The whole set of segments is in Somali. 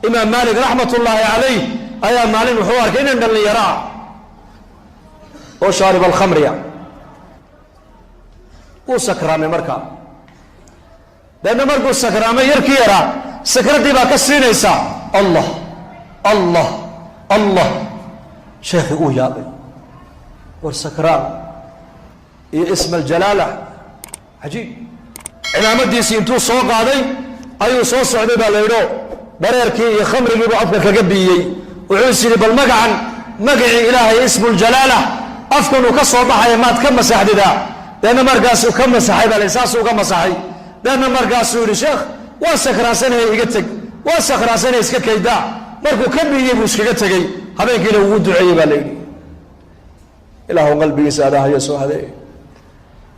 imaam maalik raxmatullaahi calayh ayaa maalin wuxuu arkay inan dhallinyaro ah oo shaarib alkhamriya wuu sakraamay markaa deedna markuu sakraamay yarkii yaraa sakraddii baa ka siinaysa allah allah allah sheekhii uu yaabay war sakraan iyo isma aljalaala cajiib cimaamadiisii intuu soo qaaday ayuu soo socday baa la yidho dhareerkii iyo khamrigiibuu afka kaga biiyey wuxuu is yidhi bal magacan magacii ilaahay ismu ljalaala afkanuu ka soo baxaya maad ka masaxdidaa deedna markaasuu ka masaxay baa la saasuu uga masaxay deedna markaasuu yidhi sheekh waa sakraansanaya iga teg waa sakraansanaya iska kaydaa markuu ka biiyey buu iskaga tegey habeenkiina ugu duceeyey baa la yidhi ilaahu qalbigiisa adaahayo soo hadeey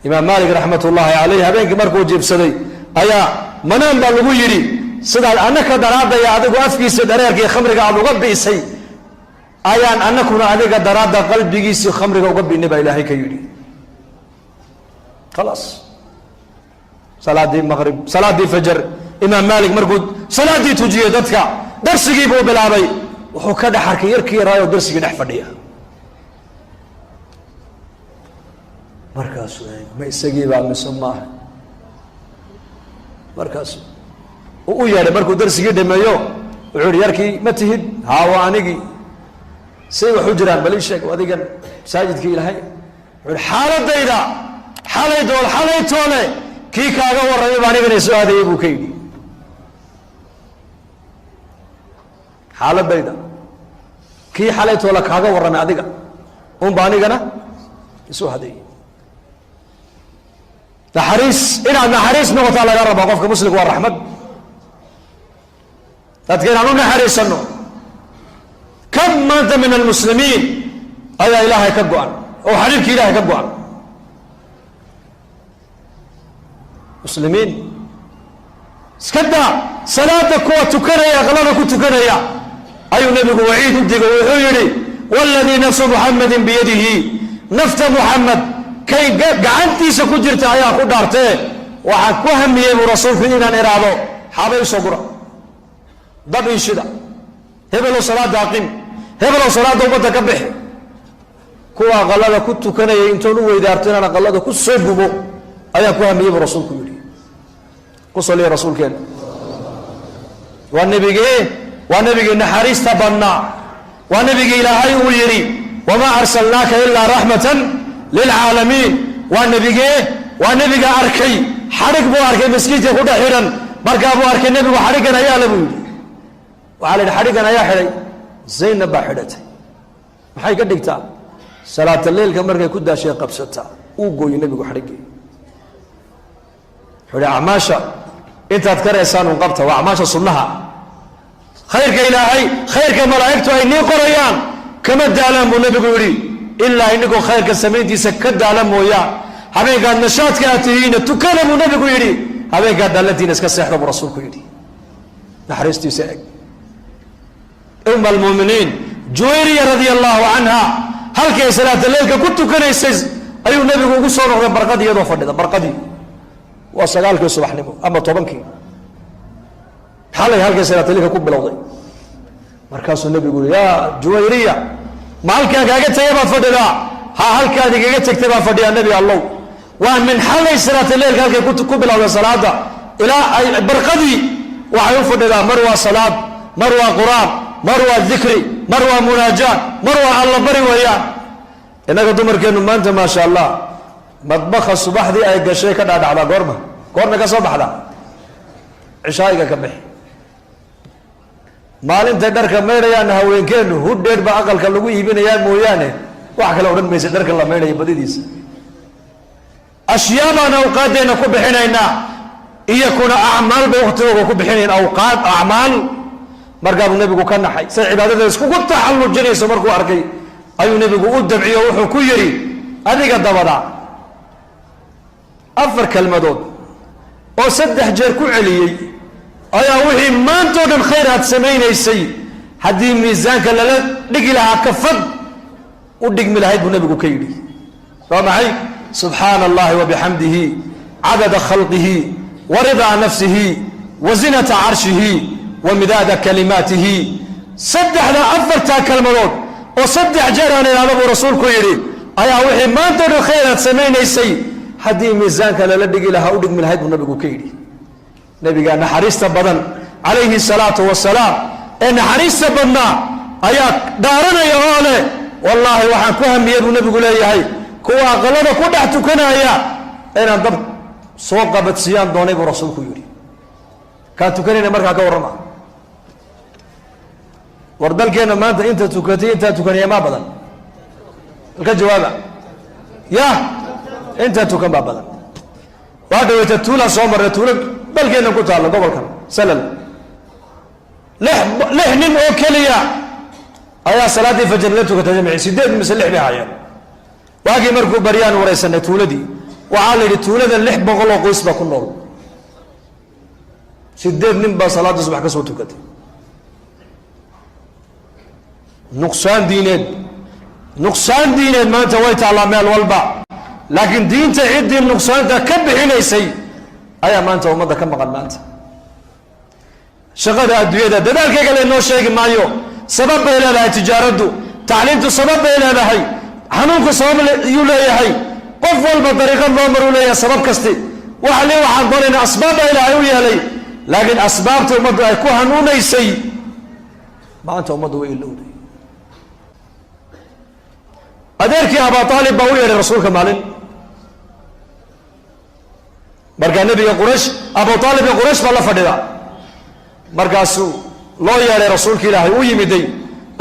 imaam maalik raxmatullaahi calayh habeenkii markuu jiibsaday ayaa manaan baa lagu yidhi sidaad annaka daraadaya adigu afkiisa dhareerkii khamriga aad uga bi'isay ayaan annakuna adiga daraadda qalbigiisii khamriga uga bi'nay baa ilaahay ka yidhi khalaas salaadii maqrib salaadii fajar imaam maalik markuu salaadii tujiyey dadka darsigii buu bilaabay wuxuu ka dhex arkay yarkii yaraayo darsigii dhex fadhiya markaasuu ma isagii baa mise maaha markaasuu u yeedhay markuu darsigii dhameeyo wuxuu yihi yarkii ma tihid haa waa anigii say wax u jiraan bal ii sheeg adigan masaajidkii ilaahay wuxuu yihi xaaladayda xalay toole kii kaaga warramay baa anigana soo aadayey buu ka yidhi xaaladayda kii xalay toole kaaga warramay adiga unba anigana isoo hadeeyey naxariis inaad naxariis noqotaa laga rabaa qofka muslimka waa raxmad dadka inaan u naxariisano kam maanta min almuslimiin ayaa ilaahay ka go-an oo xariirkii ilaahay ka go-an muslimiin iska daa salaada kuwa tukanaya aqlada ku tukanaya ayuu nabigu waciid u digay wuxuu yidhi waladii nafsu muxamadin biyadihi nafta muxamed kay gacantiisa ku jirta ayaa ku dhaartee waxaan ku hamiyey buu rasuulku inaan iraado xaabay usoo gura dab iishida hebelow salaada aqim hebelow salaada ummadda ka bixi kuwa aqalada ku tukanayay intoon u weydaarto inaan aqalada ku soo gubo ayaan ku hamiyey buu rasuulku yidhi ku saliya rasuulkeena waa nebigii naxariista badnaa waa nebigii ilaahay uu yidhi wamaa arsalnaaka ilaa raxmatan lilcaalamiin waa nebiga arkay xadhig buu arkay maskiidka ku dhex xidhan markaa buu arkay nebigu xadhiggan ayaa le buu yidhi waxaa la yidhi xadhiggan ayaa xidhay zaynab baa xidhatay maxay ka dhigtaa salaata leylka markay ku daashay qabsataa uu gooyey nebigu xadhiggii wuxuu ihi acmaasha intaad karaysaan un qabta waa acmaasha sunnaha khayrka ilaahay khayrka malaa'igtu ay nii qorayaan kama daalaan buu nebigu yidhi ilaa inigoo khayrka samayntiisa ka daala mooyaan habeenkaad nashaadka aad tihiina tukada buu nebigu yidhi habeenkaad daallantiina iska seexda buu rasuulku yidhi naxariistiisa eg umma almuuminiin juwayriya radia allahu canha halkay salaata leylka ku tukanaysay ayuu nebigu ugu soo noqday barqadii iyadoo fadhida barqadii waa 9kii subaxnimo ama 10kii xalay halkay salaata leylka ku bilowday markaasuu nebigu yidhi yaa juwayriya ma halkaa kaaga tegay baad fadhidaa ha halkaad igaga tegtay baan fadhiyaa nebi allow waa min xalay salaata leylka halkay ku bilowday salaada ilaa ay barqadii waxay u fadhidaa mar waa salaad mar waa quraan mar waa dikri mar waa munaajaat mar waa alla bari weeyaan innaga dumarkeennu maanta maasha allah madbakha subaxdii ay gashay ka dhaadhacdaa goorma ka soo baxdaa cishaayiga ka bixi maalintay dharka maydhayaanna haweenkeennu hudheer baa aqalka lagu iibinayaan mooyaane wax kale odhan maysa dharka la maydhaya badidiisa ashyaa baan awqaaddeenna ku bixinaynaa iyakuna acmaal bay waktigooga ku bixinayn awqaad acmaal markaabuu nebigu ka naxay say cibaadada iskugu taxallujinayso markuu arkay ayuu nebigu u dabciyo wuxuu ku yidhi adiga dabada 4 kelmadood oo 3 jeer ku celiyey ayaa wixii maantoo dhan khayr aad samaynaysay haddii miisaanka lala dhigi lahaa kafad u dhigmi lahayd buu nebigu ka yidhi waa maxay subxaana allahi wabixamdihi cadada khalqihi waridaa nafsihi wazinata carshihi ومداد كلماته صدح لا أفرتا كلمات وصدح جيران هذا رسولك يري أيا وحي ما أنتر خيرا سمين يسي حدي ميزانك للدق لها أودق من هيد النبي كيري نبي قال نحريست بدن عليه الصلاة والسلام إن حريست بدنا أيا دارنا يا غالي والله وحن كهم يبو النبي قول لي هاي كوا غلبة كدعت كنا يا أنا ضب سوق بتسيان دوني برسولك يري كانت كنا مركا كورما وردل كنا ما أنت تكتي أنت تكني ما بدن الجواب يا أنت تكن ما بدن وهذا يتطول صومر يطول بل كنا قلت الله قبل كم سلل لح نم أكليا أيا صلاة الفجر لا تكتجمع سداد مسلح بها يعني واقي مركو بريان وريسنا تولدي وعالي تولد اللح بغلو قيس بكنول سداد نم بصلاة الصبح كسو تكتي نقصان دينين ما انت ويت على مال والبع لكن دين تعد النقصان ده كبح ليسي ايا ما انت ومضى كم قد ما انت شغل الدنيا ده ذلك قال انه شيء ما يو سبب الى لها تجارته تعليمته سبب الى لها حنونك سبب يولي هي قفل بطريقه نمر ولا سبب كستي وحلي وحن ضلنا اسباب الى يولي لي لكن اسبابته ومضى يكون حنون يسي ما انت ومضى ويلودي أدرك يا أبا طالب بقول يا رسولك مالين مركا النبي قريش أبو طالب قريش والله فددا مركا سو لو يا رسولك إلهي ويمدي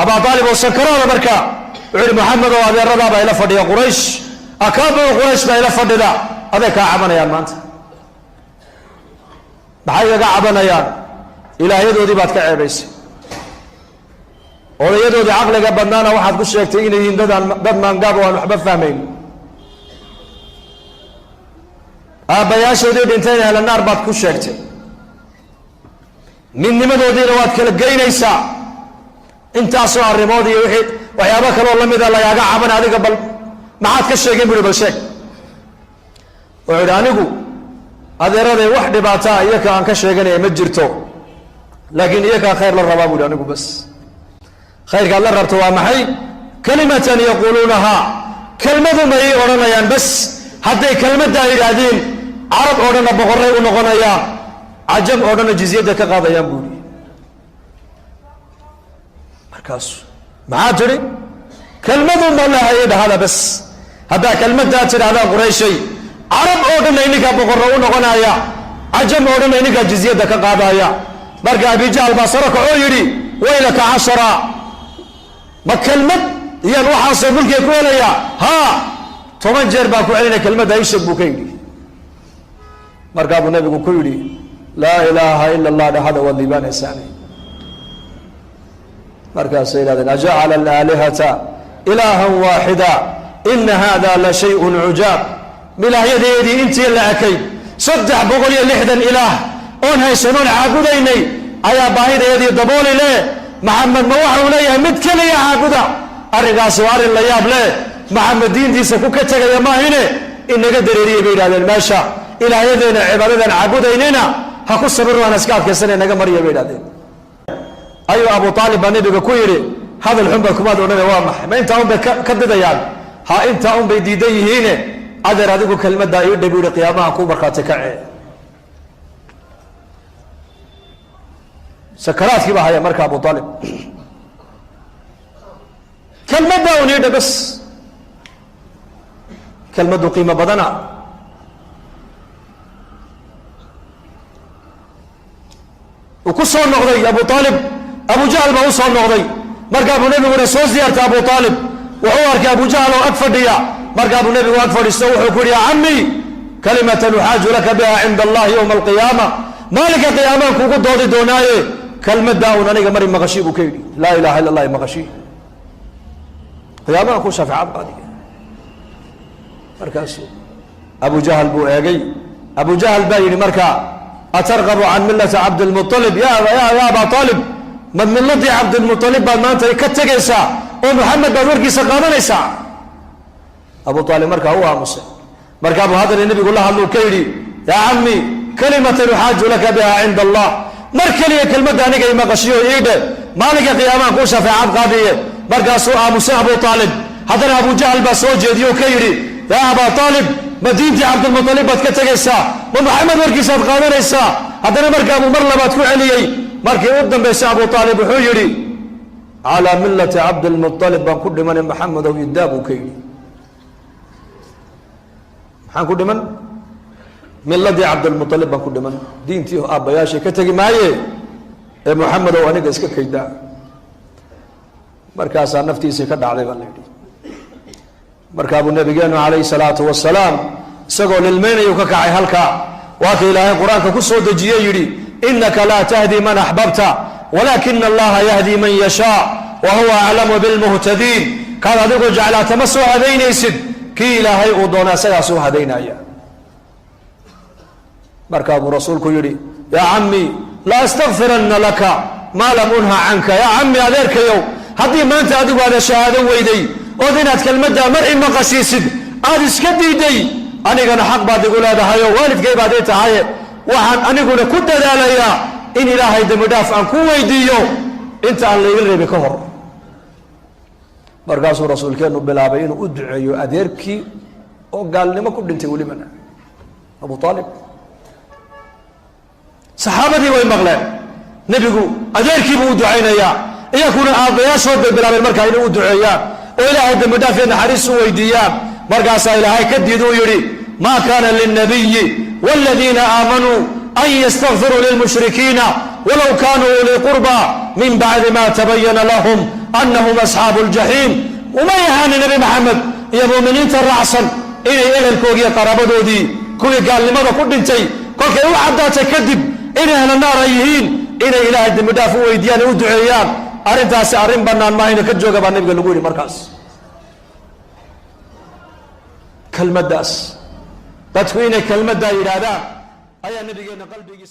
أبا طالب وسكران مركا عير محمد وأبي الرضا بإلى فددا قريش أكابر قريش بإلى فددا هذا كعبنا يا مانت بحاجة كعبنا يا إلهي يدو دي بات كعبيس وليدود عقلك بدنانا واحد كل شيء تيجي دد ما نقابه ونحب فاهمين أبياش ودي انتهي على النار بعد كل شيء من نمد ودي رواد كل جين يسا انت أسوأ الرمادي وحيد وحيابك الله مذا لا يقع عمنا هذه قبل ما عاد كل شيء يقول بالشيء وعرانيكو هذا رضي واحد بعتا إياك عن كل شيء يمجرته لكن إياك خير للرباب ولانيكو بس خير قال الله ربطوا معي كلمة يقولونها كلمة ما يقولونها بس حتى كلمة دائرين عرب أورنا بغري ونغنيا عجم أورنا جزية كقاضي ينبولي مركز ما تري كلمة ما لها يد هذا بس هذا كلمة داتر هذا قريشي عرب أورنا إنك بغري ونغنيا عجم أورنا إنك جزية كقاضي مركز بيجال بصرك عيري ويلك 10 ما كلمة هي الروح عصر ملك يقول يا ها طبعا جربا كوعلنا كلمة يشب بكيلي مرقاب النبي كويلي لا إله إلا الله هذا هو الذبان الثاني مرقاب سيدنا جعل الآلهة إلها واحدا إن هذا لشيء عجاب ملا يدي انت يلا أكيد صدح بقولي لحدا إله أنهي سنون عاقوديني أيا باهيد يدي دبولي ليه محمد ما وحو ليه متكلي يا عاقودا أرقى سوار اللي ياب ليه محمد دين دي سكوكتك يا ما هنا إنك دريري بيدا للماشا إلى يدينا عبادنا عاقودينينا هكو الصبر وانا سكاف كسنة إنك مريا بيدا دين أيوة أبو طالب النبي كويري هذا الحنبة كماد ونبي وامح ما انت هم بكدد يال ها انت هم بيديدي هنا أدر هذه كلمة دا يودي بيقول قيامها كو بركاتك سكرات كيف هي مركب أبو طالب كلمة داوني بس كلمة قيمة بدنا وكسر النقضي أبو طالب أبو جهل ما وصل النقضي مركب النبي ورسول زيارة أبو طالب وعوارك أبو جهل وأكفر ديا مركب النبي وأكفر يستوحي ويقول يا عمي كلمة نحاج لك بها عند الله يوم القيامة مالك قيامة كوكو دودي دوناي كلمة داون أنا مري مغشي بكيدي لا إله إلا الله مغشي قيامة أكو شفاعات بعد مركز أبو جهل بو أجي أبو جهل باين مركا أترغب عن ملة عبد المطلب يا أبا طالب من ملة عبد المطلب بعد ما أنت كتجيسا ومحمد بدورك سقامنيسا أبو طالب مركا هو مسلم مركا أبو هذا النبي يقول له هلو كيدي يا عمي كلمة يحاج لك بها عند الله مركلي كلمة دانيك إما قشيو إيده مالك قيامان كو شفاعات قاضية مركاسو آموسي أبو طالب هذا أبو جهل بسوجي ديو كيري يا أبا طالب مدينة عبد المطلب بتكتجسا ومحمد وركيس قادر إسا هذا مركا ممرلا بتكون عليي مركي قدام بس أبو طالب حجري على ملة عبد المطلب بنقول من محمد ويداب كيري حنقول من ملة عبد المطلب بنقول من دينتي أبا ياشي كتجي معي محمد وأنا قسك كيدا مركز نفتي سكت عليه بالليل مركب النبي عليه الصلاة والسلام سقول المين يككعي هلكا واكي إلهي القرآن كسو دجيه يري إنك لا تهدي من أحببت ولكن الله يهدي من يشاء وهو أعلم بالمهتدين كان ذلك جعل تمسوا هذين يسد كي إلهي أضونا سياسوا هذين أيام مركب رسولك يري يا عمي لا استغفرن لك ما لم أنهى عنك يا عمي أذيرك يوم هذه ما أنت أدوى على شهادة ويدي ودينات كلمة مرئي مقاسيسد هذا اسكدي دي أنا قانا حق بعد يقول هذا هاي والد كي بعد يتعاي وحن أنا قانا كنت داليا إن إلهي دم دافع عن كوي ديو أنت اللي يلغي بكهر مرقاس رسول كانوا بلابين أدعي أديركي وقال لي ما كنت انت ولي منها أبو طالب صحابتي وين مغلب نبيقو أديركي بودعينا يا يكون أعضياء شهد بلابين مركا إنه أدعيا وإلهي دم دافع نحرس ويديان مرقاس إلهي كددوا يري ما كان للنبي والذين آمنوا أن يستغفروا للمشركين ولو كانوا أولي قربى من بعد ما تبين لهم أنهم أصحاب الجحيم وما يهان النبي محمد يا مؤمنين ترعصا إلى الكوغية قرابدو دي كوي قال لماذا كنت انتي كل كي وعدا تكذب إلى أهل النار أيهين إلى إله الدم دافع ويديان ودعيان أرنتاسي أرن بنان ما هنا كجوغا بان نبقى لقولي مركز كلمة داس تدخوين كلمة دا إرادة أي نبي قلبي